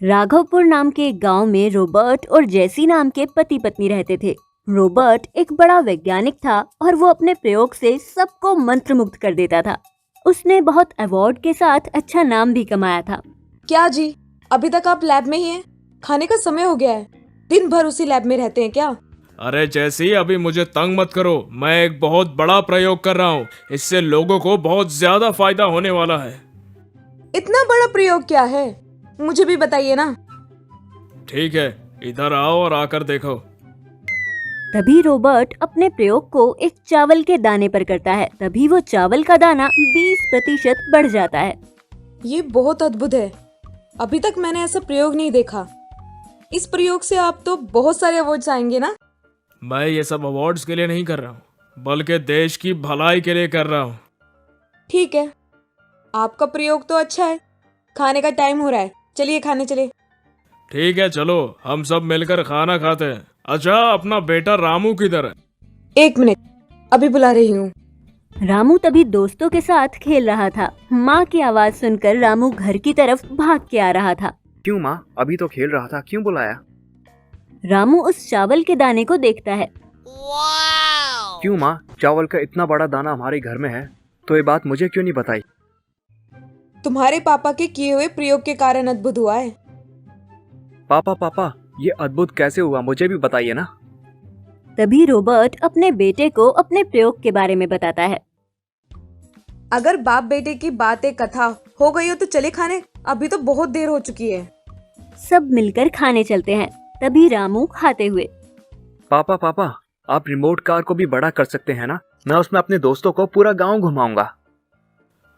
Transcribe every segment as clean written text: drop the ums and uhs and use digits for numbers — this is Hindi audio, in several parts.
राघवपुर नाम के एक गांव में रॉबर्ट और जेसी नाम के पति पत्नी रहते थे। रॉबर्ट एक बड़ा वैज्ञानिक था और वो अपने प्रयोग से सबको मंत्रमुग्ध कर देता था। उसने बहुत अवार्ड के साथ अच्छा नाम भी कमाया था। क्या जी, अभी तक आप लैब में ही हैं? खाने का समय हो गया है। दिन भर उसी लैब में रहते हैं क्या? अरे जैसी अभी मुझे तंग मत करो, मैं एक बहुत बड़ा प्रयोग कर रहा हूँ। इससे लोगों को बहुत ज्यादा फायदा होने वाला है। इतना बड़ा प्रयोग क्या है? मुझे भी बताइए ना। ठीक है, इधर आओ और आकर देखो। तभी रॉबर्ट अपने प्रयोग को एक चावल के दाने पर करता है। तभी वो चावल का दाना 20% बढ़ जाता है। ये बहुत अद्भुत है। अभी तक मैंने ऐसा प्रयोग नहीं देखा। इस प्रयोग से आप तो बहुत सारे अवार्ड्स आएंगे ना? मैं ये सब अवार्ड्स के लिए नहीं कर रहा हूँ, बल्कि देश की भलाई के लिए कर रहा हूँ। ठीक है, आपका प्रयोग तो अच्छा है। खाने का टाइम हो रहा है, चलिए खाने चले। ठीक है, चलो हम सब मिलकर खाना खाते हैं। अच्छा, अपना बेटा रामू किधर है? 1 मिनट, अभी बुला रही हूँ। रामू तभी दोस्तों के साथ खेल रहा था। माँ की आवाज सुनकर रामू घर की तरफ भाग के आ रहा था। क्यों माँ, अभी तो खेल रहा था, क्यों बुलाया? रामू उस चावल के दाने को देखता है। क्यों माँ, चावल का इतना बड़ा दाना हमारे घर में है, तो ये बात मुझे क्यों नहीं बताई? तुम्हारे पापा के किए हुए प्रयोग के कारण अद्भुत हुआ है। पापा, ये अद्भुत कैसे हुआ, मुझे भी बताइए ना। तभी रॉबर्ट अपने बेटे को अपने प्रयोग के बारे में बताता है। अगर बाप बेटे की बात एक कथा हो गई हो तो चले खाने, अभी तो बहुत देर हो चुकी है। सब मिलकर खाने चलते हैं। तभी रामू खाते हुए, पापा, आप रिमोट कार को भी बड़ा कर सकते हैं ना? मैं उसमें अपने दोस्तों को पूरा गांव घुमाऊंगा।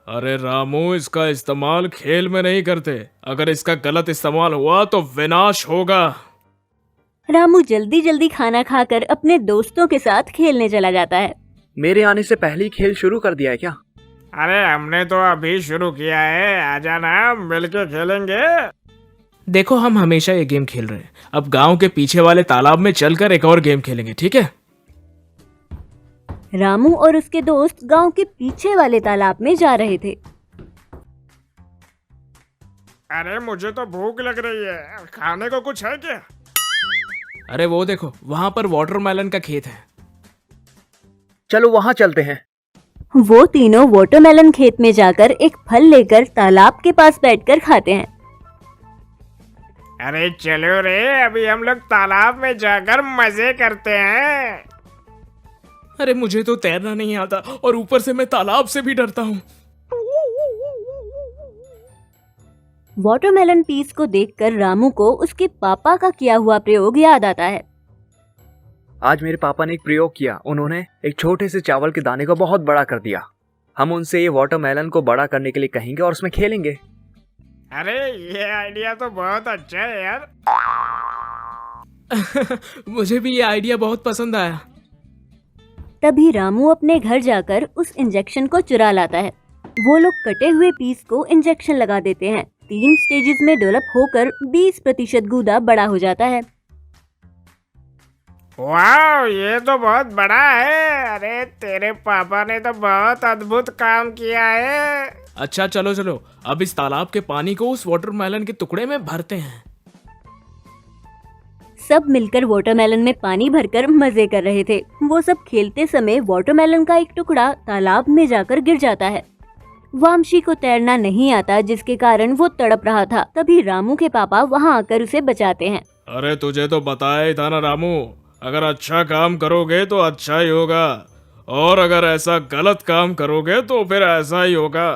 अरे रामू, इसका इस्तेमाल खेल में नहीं करते। अगर इसका गलत इस्तेमाल हुआ तो विनाश होगा। रामू जल्दी जल्दी खाना खाकर अपने दोस्तों के साथ खेलने चला जाता है। मेरे आने से पहले ही खेल शुरू कर दिया है क्या? अरे हमने तो अभी शुरू किया है, आजा ना, मिलके खेलेंगे। देखो, हम हमेशा ये गेम खेल रहे हैं। अब गांव के पीछे वाले तालाब में चलकर एक और गेम खेलेंगे, ठीक है? रामू और उसके दोस्त गांव के पीछे वाले तालाब में जा रहे थे। अरे मुझे तो भूख लग रही है, खाने को कुछ है क्या? अरे वो देखो, वहां पर वाटरमेलन का खेत है। चलो वहाँ चलते हैं। वो तीनों वाटरमेलन खेत में जाकर एक फल लेकर तालाब के पास बैठकर खाते हैं। अरे चलो रे, अभी हम लोग तालाब में जाकर मजे करते हैं। अरे मुझे तो तैरना नहीं आता और ऊपर से मैं तालाब से भी डरता हूँ। वाटरमेलन पीस को देखकर रामू को उसके पापा का किया हुआ प्रयोग याद आता है। आज मेरे पापा ने एक प्रयोग किया। उन्होंने एक छोटे से चावल के दाने को बहुत बड़ा कर दिया। हम उनसे ये वाटरमेलन को बड़ा करने के लिए कहेंगे और उसमें खेलेंगे। अरे ये आइडिया तो बहुत अच्छा है यार। मुझे भी ये आइडिया बहुत पसंद आया। तभी रामू अपने घर जाकर उस इंजेक्शन को चुरा लाता है। वो लोग कटे हुए पीस को इंजेक्शन लगा देते हैं। 3 स्टेजेस में डेवलप होकर 20% गूदा बड़ा हो जाता है। वाह, ये तो बहुत बड़ा है। अरे तेरे पापा ने तो बहुत अद्भुत काम किया है। अच्छा चलो, अब इस तालाब के पानी को उस वाटरमेलन के टुकड़े में भरते हैं। सब मिलकर वाटरमेलन में पानी भरकर मजे कर रहे थे। वो सब खेलते समय वाटरमेलन का एक टुकड़ा तालाब में जाकर गिर जाता है। वामशी को तैरना नहीं आता, जिसके कारण वो तड़प रहा था। तभी रामू के पापा वहाँ आकर उसे बचाते हैं। अरे तुझे तो बताया ही था ना रामू, अगर अच्छा काम करोगे तो अच्छा ही होगा, और अगर ऐसा गलत काम करोगे तो फिर ऐसा ही होगा।